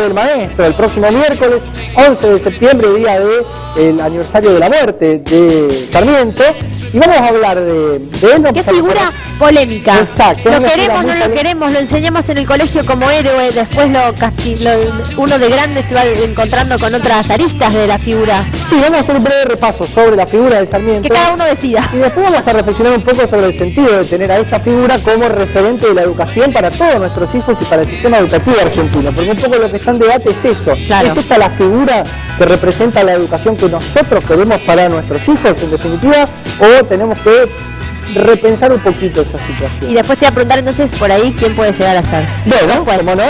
del Maestro, el próximo miércoles 11 de septiembre, día del aniversario de la muerte de Sarmiento, y vamos a hablar de él. ¿Qué figura polémica? Exacto. Lo queremos, no lo queremos, lo enseñamos en el colegio como héroe, después uno de grande se va encontrando con otras aristas de la figura. Sí, vamos a hacer un breve repaso sobre la figura de Sarmiento. Que cada uno decida. Y después vamos a reflexionar un poco sobre el sentido de tener a esta figura como referente de la educación para todos nuestros hijos y para el sistema educativo argentino. Porque un poco lo que está en debate es eso. Claro. ¿Es esta la figura que representa la educación que nosotros queremos para nuestros hijos, en definitiva? ¿O tenemos que repensar un poquito esa situación? Y después te voy a preguntar entonces por ahí quién puede llegar a ser. Bueno, pues, como no.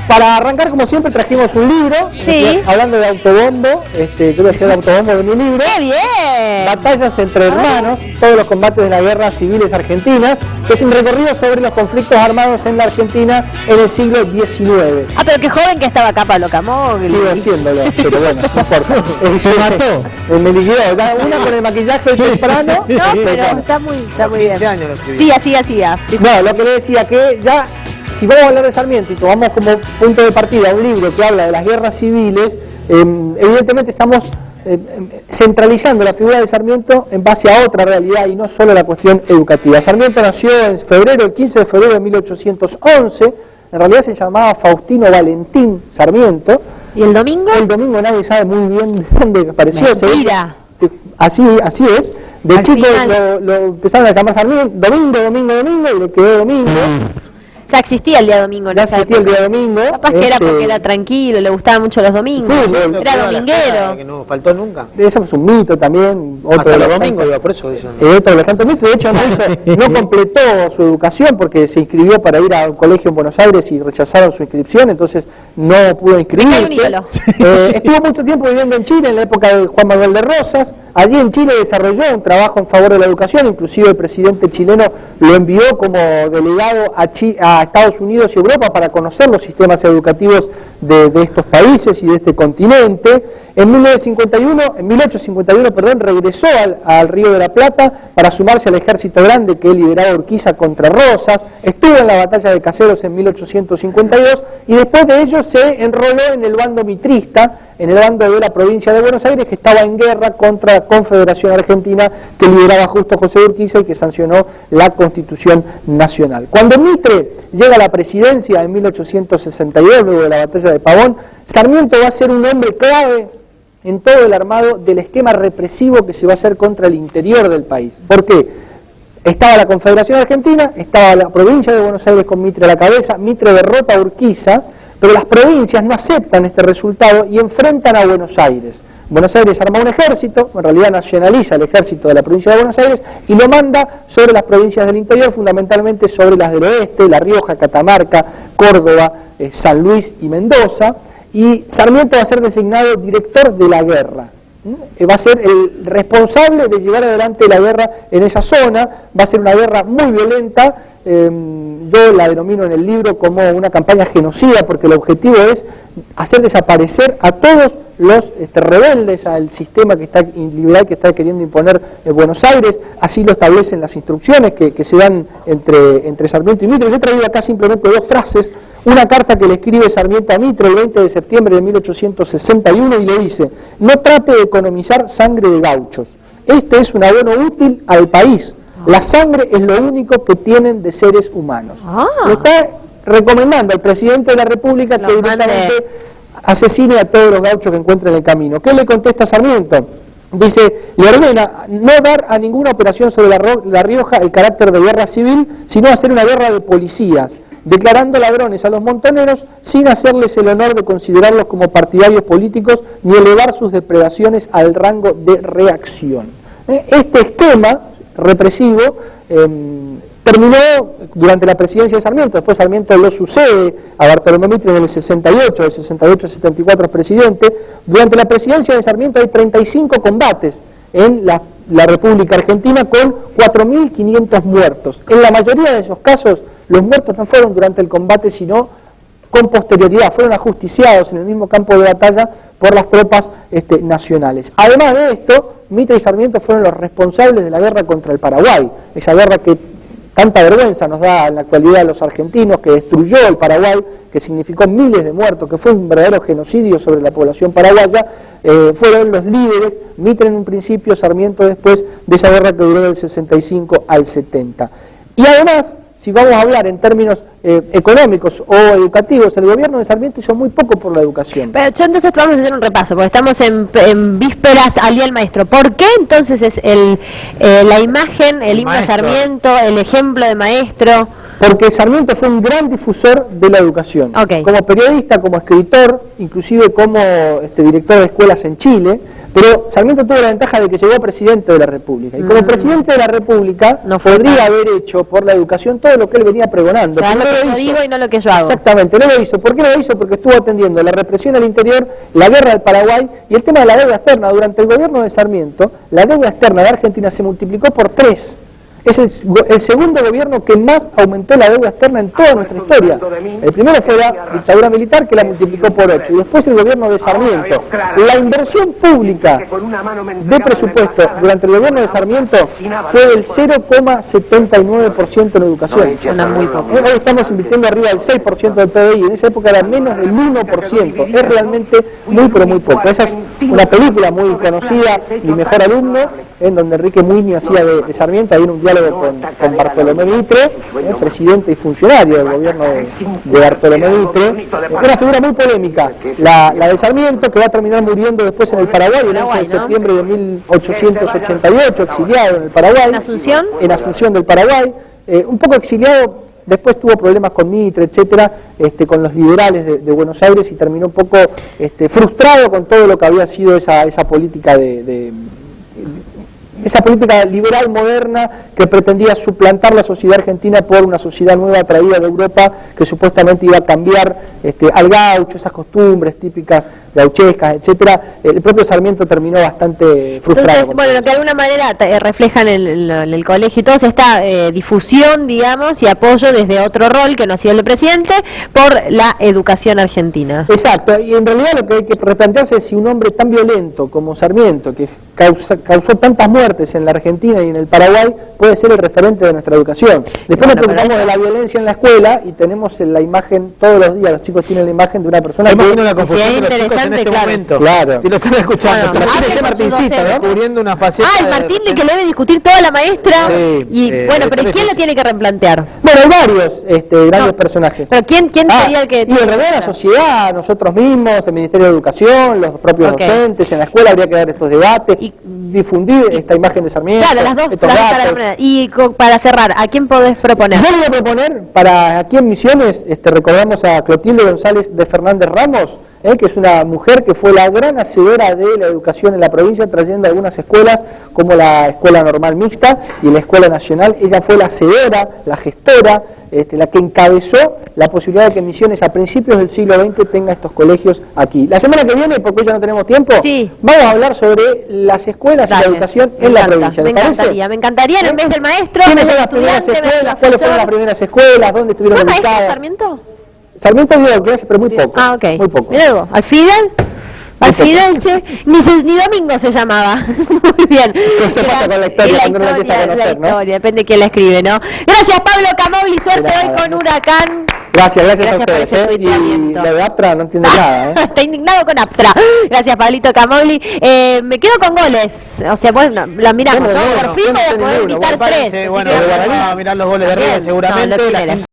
Para arrancar, como siempre, trajimos un libro. Sí. Hablando de autobombo, yo voy a hacer el autobombo de mi libro. ¡Qué bien! Batallas entre hermanos, todos los combates de las guerras civiles argentinas. Es un recorrido sobre los conflictos armados en la Argentina en el siglo XIX. Ah, pero qué joven que estaba acá Pablo Camogli. Sigo haciéndolo, pero bueno, no importa. ¿Te mató? Me liquidó, una con el maquillaje temprano. No, pero está muy bien. 15 años lo escribí. Sí, así. No, lo que le decía, que ya, si vamos a hablar de Sarmiento y tomamos como punto de partida un libro que habla de las guerras civiles, evidentemente estamos centralizando la figura de Sarmiento en base a otra realidad y no solo la cuestión educativa. Sarmiento nació en febrero, el 15 de febrero de 1811, en realidad se llamaba Faustino Valentín Sarmiento. ¿Y el domingo? El domingo nadie sabe muy bien de dónde apareció. Mentira. Así es. De Al chico final. lo empezaron a llamar Sarmiento, domingo, y le quedó domingo. Ya existía el día domingo en Ya esa existía el época. día domingo. Capaz que era porque era tranquilo, le gustaban mucho los domingos. Fútbol. Era dominguero. Que no faltó nunca. Eso es un mito también. Otro Hasta de los los domingos, tantos- digo, por eso dicen. Otro de los tantos mitos. De hecho, no completó su educación porque se inscribió para ir a un colegio en Buenos Aires y rechazaron su inscripción, entonces no pudo inscribirse. Un ídolo. Estuvo mucho tiempo viviendo en Chile, en la época de Juan Manuel de Rosas. Allí en Chile desarrolló un trabajo en favor de la educación, inclusive el presidente chileno lo envió como delegado a Estados Unidos y Europa para conocer los sistemas educativos de estos países y de este continente. En 1851, regresó al Río de la Plata para sumarse al ejército grande que lideraba Urquiza contra Rosas. Estuvo en la batalla de Caseros en 1852 y después de ello se enroló en el bando mitrista, en el bando de la provincia de Buenos Aires, que estaba en guerra contra la Confederación Argentina que lideraba justo José de Urquiza y que sancionó la Constitución Nacional. Cuando Mitre llega a la presidencia en 1862, luego de la batalla de Pavón, Sarmiento va a ser un hombre clave en todo el armado del esquema represivo que se va a hacer contra el interior del país. ¿Por qué? Estaba la Confederación Argentina, estaba la provincia de Buenos Aires con Mitre a la cabeza, Mitre derrota a Urquiza, pero las provincias no aceptan este resultado y enfrentan a Buenos Aires. Buenos Aires arma un ejército, en realidad nacionaliza el ejército de la provincia de Buenos Aires y lo manda sobre las provincias del interior, fundamentalmente sobre las del oeste, La Rioja, Catamarca, Córdoba, San Luis y Mendoza, y Sarmiento va a ser designado director de la guerra. Va a ser el responsable de llevar adelante la guerra en esa zona. Va a ser una guerra muy violenta, yo la denomino en el libro como una campaña genocida, porque el objetivo es hacer desaparecer a todos los rebeldes al sistema que está liberal que está queriendo imponer Buenos Aires. Así lo establecen las instrucciones que se dan entre Sarmiento y Mitre. Yo he traído acá simplemente dos frases. Una carta que le escribe Sarmiento a Mitre el 20 de septiembre de 1861 y le dice: no trate de economizar sangre de gauchos, este es un abono útil al país, la sangre es lo único que tienen de seres humanos. Le está recomendando al presidente de la República que directamente asesine a todos los gauchos que encuentre en el camino. ¿Qué le contesta Sarmiento? Dice, le ordena no dar a ninguna operación sobre La Rioja el carácter de guerra civil, sino hacer una guerra de policías, declarando ladrones a los montoneros sin hacerles el honor de considerarlos como partidarios políticos ni elevar sus depredaciones al rango de reacción. Este esquema represivo terminó durante la presidencia de Sarmiento. Después Sarmiento lo sucede a Bartolomé Mitre en el 68, del 68 al 74 es presidente. Durante la presidencia de Sarmiento hay 35 combates en la República Argentina con 4.500 muertos. En la mayoría de esos casos los muertos no fueron durante el combate, sino con posterioridad, fueron ajusticiados en el mismo campo de batalla por las tropas nacionales. Además de esto, Mitre y Sarmiento fueron los responsables de la guerra contra el Paraguay, esa guerra que tanta vergüenza nos da en la actualidad a los argentinos, que destruyó el Paraguay, que significó miles de muertos, que fue un verdadero genocidio sobre la población paraguaya, fueron los líderes, Mitre en un principio, Sarmiento después, de esa guerra que duró del 65 al 70. Y además, si vamos a hablar en términos económicos o educativos, el gobierno de Sarmiento hizo muy poco por la educación. Pero entonces vamos a hacer un repaso, porque estamos en vísperas al Día del Maestro. ¿Por qué entonces es la imagen, el himno de Sarmiento, el ejemplo de maestro? Porque Sarmiento fue un gran difusor de la educación. Okay. Como periodista, como escritor, inclusive como director de escuelas en Chile. Pero Sarmiento tuvo la ventaja de que llegó presidente de la República. Y como presidente de la República podría haber hecho por la educación todo lo que él venía pregonando. O sea, lo que yo digo y no lo que yo hago. Exactamente, no lo hizo. ¿Por qué no lo hizo? Porque estuvo atendiendo la represión al interior, la guerra del Paraguay y el tema de la deuda externa. Durante el gobierno de Sarmiento, la deuda externa de Argentina se multiplicó por 3. Es el segundo gobierno que más aumentó la deuda externa en toda nuestra historia. El primero fue la dictadura militar, que la multiplicó por 8, y después el gobierno de Sarmiento. La inversión pública de presupuesto durante el gobierno de Sarmiento fue del 0,79% en educación. Hoy estamos invirtiendo arriba del 6% del PBI, en esa época era menos del 1%. Es realmente muy, pero muy poco. Esa es una película muy conocida, Mi mejor alumno, en donde Enrique Muñoz hacía de Sarmiento, ahí en un diálogo con Bartolomé Mitre, presidente y funcionario del gobierno de Bartolomé Mitre. Una figura muy polémica, la de Sarmiento, que va a terminar muriendo después en el Paraguay, el 11 de septiembre de 1888, exiliado en el Paraguay. ¿En Asunción? En Asunción del Paraguay. Un poco exiliado, después tuvo problemas con Mitre, etcétera, con los liberales de Buenos Aires, y terminó un poco frustrado con todo lo que había sido esa política esa política liberal moderna que pretendía suplantar la sociedad argentina por una sociedad nueva traída de Europa, que supuestamente iba a cambiar al gaucho, esas costumbres típicas gauchescas, etcétera. El propio Sarmiento terminó bastante frustrado. Entonces, bueno, de alguna manera reflejan en el colegio y todo esta difusión, digamos, y apoyo desde otro rol, que no ha sido el de presidente, por la educación argentina. Exacto, y en realidad lo que hay que replantearse es si un hombre tan violento como Sarmiento, que causó tantas muertes en la Argentina y en el Paraguay, puede ser el referente de nuestra educación. Después nos preocupamos de la violencia en la escuela y tenemos la imagen, todos los días los chicos tienen la imagen de una persona que... Imagino la confusión de los chicos en este momento. Claro. Si lo están escuchando. Martincito, ¿no? Descubriendo una faceta. El Martín que lo debe discutir toda la maestra. Sí, y bueno, pero ¿quién lo tiene que replantear? Bueno, hay varios grandes personajes. Pero ¿quién sería el que...? Y en realidad la sociedad, nosotros mismos, el Ministerio de Educación, los propios docentes, en la escuela habría que dar estos debates, difundir esta imagen de Sarmiento. Claro, las dos. Y para cerrar, ¿a quién podés proponer? Yo le voy a proponer, para aquí en Misiones, recordamos a Clotilde González de Fernández Ramos, que es una mujer que fue la gran hacedora de la educación en la provincia, trayendo algunas escuelas como la Escuela Normal Mixta y la Escuela Nacional. Ella fue la hacedora, la gestora, la que encabezó la posibilidad de que Misiones a principios del siglo XX tenga estos colegios aquí. La semana que viene, porque hoy ya no tenemos tiempo, vamos a hablar sobre las escuelas y la educación en la provincia. Me encantaría en vez del maestro. ¿Quiénes son las primeras escuelas? ¿Cuáles fueron las primeras escuelas? ¿Dónde estuvieron ubicadas? ¿Sarmiento? Sarmiento dio clases, pero muy poco. Ah, ok. Muy poco. Mirá algo, ¿al Fidel? Al Fidel, che, ni Domingo se llamaba. Muy bien. No se pasa con la historia cuando uno la empieza a conocer, ¿no? Depende de quién la escribe, ¿no? Gracias, Pablo Camogli, suerte hoy con Huracán. Gracias a ustedes. Y la de Aptra no entiende nada. Está indignado con Aptra. Gracias, Pablito Camogli. Me quedo con goles. O sea, bueno, la miramos. Por fin voy a poder invitar 3. Bueno, vamos a mirar los goles de River seguramente.